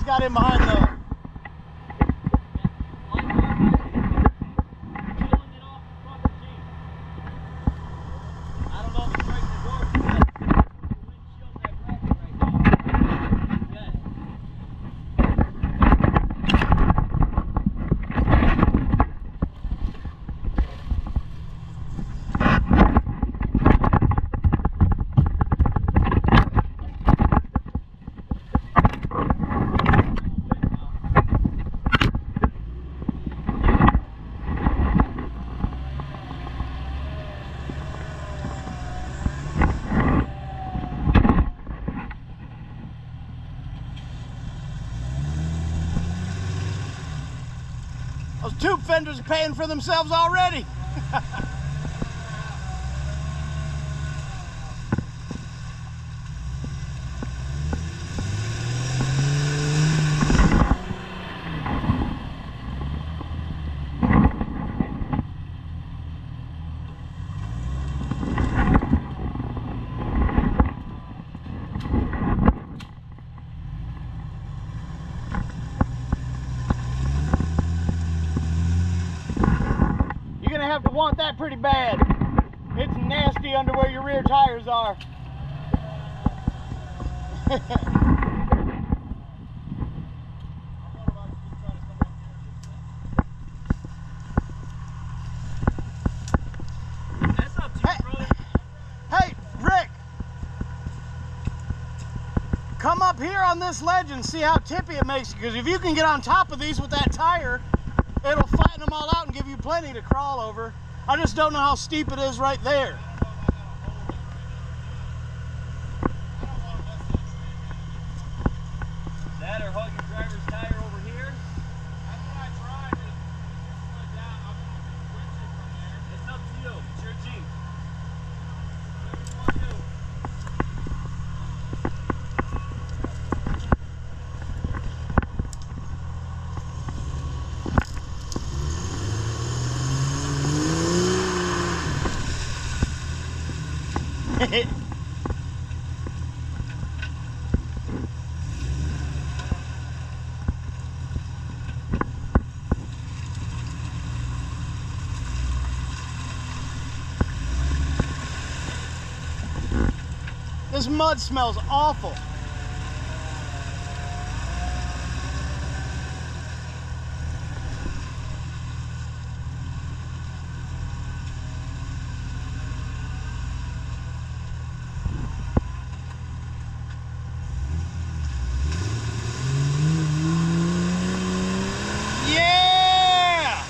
just got in behind the... Those tube fenders are paying for themselves already. Have to want that pretty bad. It's nasty under where your rear tires are. That's not too, brother. Hey, Rick, come up here on this ledge and see how tippy it makes you, because if you can get on top of these with that tire, it'll flatten them all out and give you plenty to crawl over. I just don't know how steep it is right there. That or hug your driver's tire over here. That's what I tried. Just put it down. I'm going to switch it from there. It's up to you. It's your Jeep. Whatever you want to do. This mud smells awful. Yeah!